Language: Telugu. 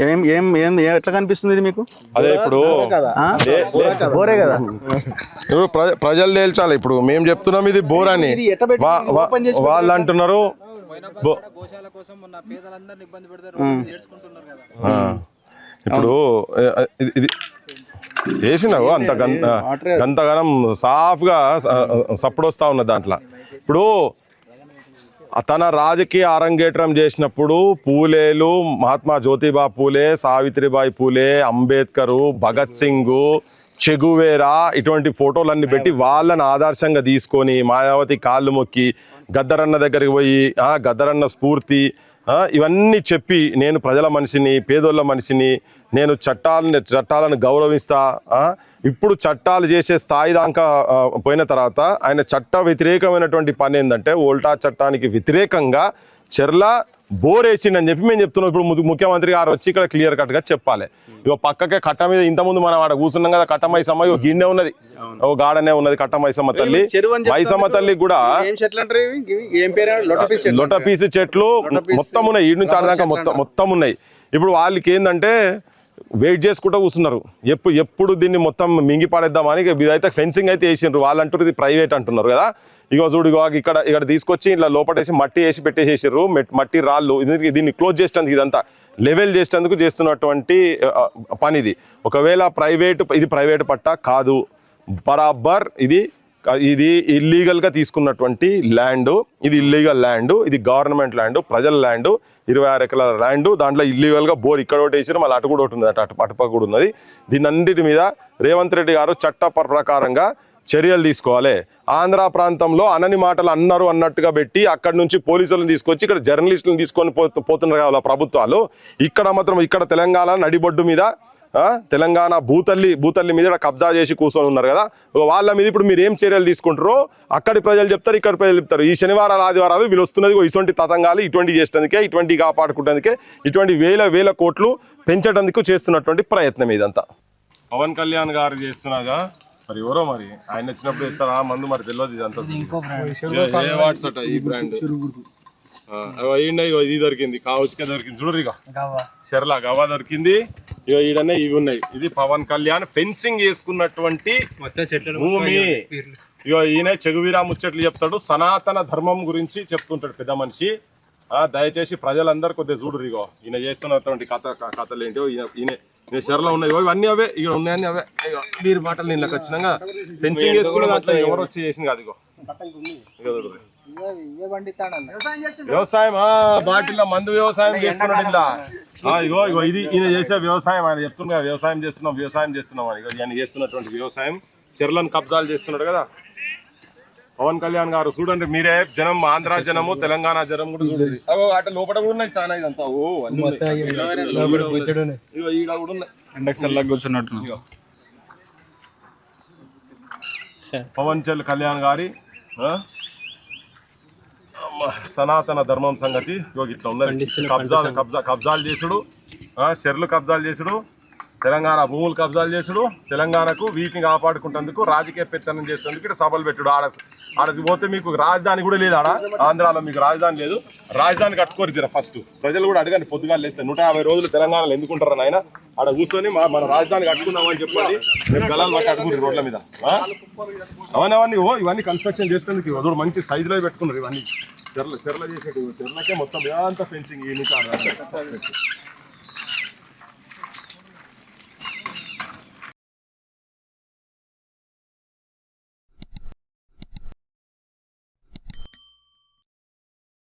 ఏం ఏం ఏం ఎట్లా కనిపిస్తుంది ఇది మీకు? అదే ఇప్పుడు బోరే కదా. ఇప్పుడు ప్రజలు తేల్చాలి. ఇప్పుడు మేము చెప్తున్నాం ఇది బోర్ అని, వాళ్ళు అంటున్నారు ఇప్పుడు ఇది చేసినావు అంత గంతగానం సాఫ్గా సప్పుడు వస్తూ ఉన్నది దాంట్లో. ఇప్పుడు తన రాజకీయ అరంగేట్రం చేసినప్పుడు పూలేలు, మహాత్మా జ్యోతిబా పూలే, సావిత్రిబాయి పూలే, అంబేద్కరు, భగత్ సింగ్, చెగువేరా ఇటువంటి ఫోటోలన్నీ పెట్టి వాళ్ళని ఆదర్శంగా తీసుకొని మాయావతి కాళ్ళు మొక్కి గద్దరన్న దగ్గరికి పోయి గద్దరన్న స్ఫూర్తి ఇవన్నీ చెప్పి నేను ప్రజల మనిషిని, పేదోళ్ళ మనిషిని, నేను చట్టాలను గౌరవిస్తా, ఇప్పుడు చట్టాలు చేసే స్థాయి దాకా పోయిన తర్వాత ఆయన చట్ట వ్యతిరేకమైనటువంటి పని ఏంటంటే ఓల్టా చట్టానికి వ్యతిరేకంగా చెర్ల బోర్ వేసిండని చెప్పి మేము చెప్తున్నాం. ఇప్పుడు ముఖ్యమంత్రి గారు వచ్చి ఇక్కడ క్లియర్ కట్గా చెప్పాలి. ఇక పక్కకే కట్ట మీద ఇంతకుముందు మనం ఆడ కూర్చున్నాం కదా, కట్ట మైసమ్మ ఇక గిన్నె ఉన్నది, ఓ గాడనే ఉన్నది కట్ట మైసమ్మ తల్లి. మైసమ్మ తల్లికి కూడా లొటపీసు చెట్లు మొత్తం ఉన్నాయి, ఈ నుంచి ఆడదాకా మొత్తం ఉన్నాయి. ఇప్పుడు వాళ్ళకి ఏంటంటే వెయిట్ చేసుకుంటూ కూర్చున్నారు, ఎప్పుడు దీన్ని మొత్తం మింగి పడేద్దామని. ఇదైతే ఫెన్సింగ్ అయితే వేసిండ్రు, వాళ్ళు అంటారు ఇది ప్రైవేట్ అంటున్నారు కదా. ఇగో చూడు, ఇక్కడ తీసుకొచ్చి ఇలా లోపటేసి మట్టి వేసి పెట్టేసేసారు, మట్టి రాళ్ళు. దీన్ని క్లోజ్ చేసేందుకు, ఇదంతా లెవెల్ చేసేందుకు చేస్తున్నటువంటి పని ఇది. ఒకవేళ ఇది ప్రైవేట్ పట్టా కాదు, బరాబర్ ఇది ఇల్లీగల్గా తీసుకున్నటువంటి ల్యాండ్. ఇది ఇల్లీగల్ ల్యాండ్, ఇది గవర్నమెంట్ ల్యాండ్, ప్రజల ల్యాండ్, 26 ఎకరాల ల్యాండ్. దాంట్లో ఇల్లీగల్గా బోర్ ఇక్కడ ఒకటి వేసారు, మళ్ళీ అటు కూడా ఒకటి ఉంది, అటుపక్క కూడా ఉన్నది. దీని అన్నిటి మీద రేవంత్ రెడ్డి గారు చట్ట ప్రకారంగా చర్యలు తీసుకోవాలి. ఆంధ్ర ప్రాంతంలో అనని మాటలు అన్నారు అన్నట్టుగా పెట్టి అక్కడి నుంచి పోలీసులను తీసుకొచ్చి ఇక్కడ జర్నలిస్టులను తీసుకొని పోతున్నారు కదా ప్రభుత్వాలు. ఇక్కడ మాత్రం తెలంగాణ నడిబొడ్డు మీద తెలంగాణ భూతల్లి మీద కబ్జా చేసి కూర్చొని ఉన్నారు కదా, వాళ్ళ మీద ఇప్పుడు మీరు ఏం చర్యలు తీసుకుంటారో అక్కడి ప్రజలు చెప్తారు, ఇక్కడ ప్రజలు చెప్తారు. ఈ శనివారాలు ఆదివారాలు వీళ్ళు వస్తున్నది ఇటువంటి తతంగాలు, ఇటువంటి చేసేందుకే, ఇటువంటి కాపాడుకుంటేందుకే, ఇటువంటి వేల కోట్లు పెంచడానికి చేస్తున్నటువంటి ప్రయత్నం ఇదంతా. పవన్ కళ్యాణ్ గారు చేస్తున్నాగా మరి ఎవరో మరి ఆయన వచ్చినప్పుడు ఇస్తారా మందు మరి తెలియదు. ఇదంతా ఈ బ్రాండ్ ఇది దొరికింది, కావుచికే దొరికింది, చూడరు ఇక షెర్లా గవా దొరికింది. ఇక ఈడనే ఇవి ఉన్నాయి. ఇది పవన్ కళ్యాణ్ ఫెన్సింగ్ వేసుకున్నటువంటి భూమి. ఇక ఈయన చెగువీరా ముచ్చట్లు చెప్తాడు, సనాతన ధర్మం గురించి చెప్తుంటాడు పెద్ద మనిషి. దయచేసి ప్రజలందరూ కొద్దిగా చూడరు ఇగో ఈయన చేస్తున్నటువంటి కథలు ఏంటో. ఈయన షెర్లో ఉన్నాయి ఇవన్నీ అవే, ఇక్కడ ఉన్నాయని అవే. ఇక మీరు మాటలు నేను ఖచ్చితంగా ఫెన్సింగ్ వేసుకునే దాంట్లో ఎవరు వచ్చి చేసింది కాదు. ఇగో వ్యవసాయం బాటిల్లో మందు వ్యవసాయం చేస్తున్నాడు ఇలా. ఇగో ఇది ఈయన చేసే వ్యవసాయం. ఆయన చెప్తున్నా వ్యవసాయం చేస్తున్నాం అని. ఈయన చేస్తున్నటువంటి వ్యవసాయం చెర్లను కబ్జాలు చేస్తున్నాడు కదా పవన్ కళ్యాణ్ గారు. చూడండి మీరే, జనం ఆంధ్ర జనము, తెలంగాణ జనం కూడా చూడండి. అటు లోపల కూడా ఉన్నాయి చాలా, ఇదంతా కూర్చున్నట్టు పవన్ కళ్యాణ్ గారి సనాతన ధర్మం సంగతి ఇట్లా ఉన్నది. కబ్జాలు చేసుడు, షెర్లు కబ్జాలు చేసుడు, తెలంగాణ భూములు కబ్జాలు చేసుడు, తెలంగాణకు వీటిని కాపాడుకుంటేందుకు రాజకీయ పెత్తనం చేసేందుకు ఇక్కడ సభలు పెట్టుడు. ఆడకి పోతే మీకు రాజధాని కూడా లేదు, ఆంధ్రాలో మీకు రాజధాని లేదు. రాజధాని కట్టుకోరు జర ఫస్ట్. ప్రజలు కూడా అడగండి, పొద్దుగా లేస్తే 150 రోజులు తెలంగాణలో ఎందుకుంటారు ఆయన. ఆడ కూర్చొని మన రాజధాని కట్టుకుందామని చెప్పండి, రేపు గలాలు పట్టి అడుగురు రోడ్ల మీద. అవన్నీ ఇవన్నీ కన్స్ట్రక్షన్ చేసేందుకు మంచి సైజులో పెట్టుకున్నారు. ఇవన్నీ చెర్ల చేసేటి చెర్లకే మొత్తం అంతా ఫెన్సింగ్ ఈ నుంచి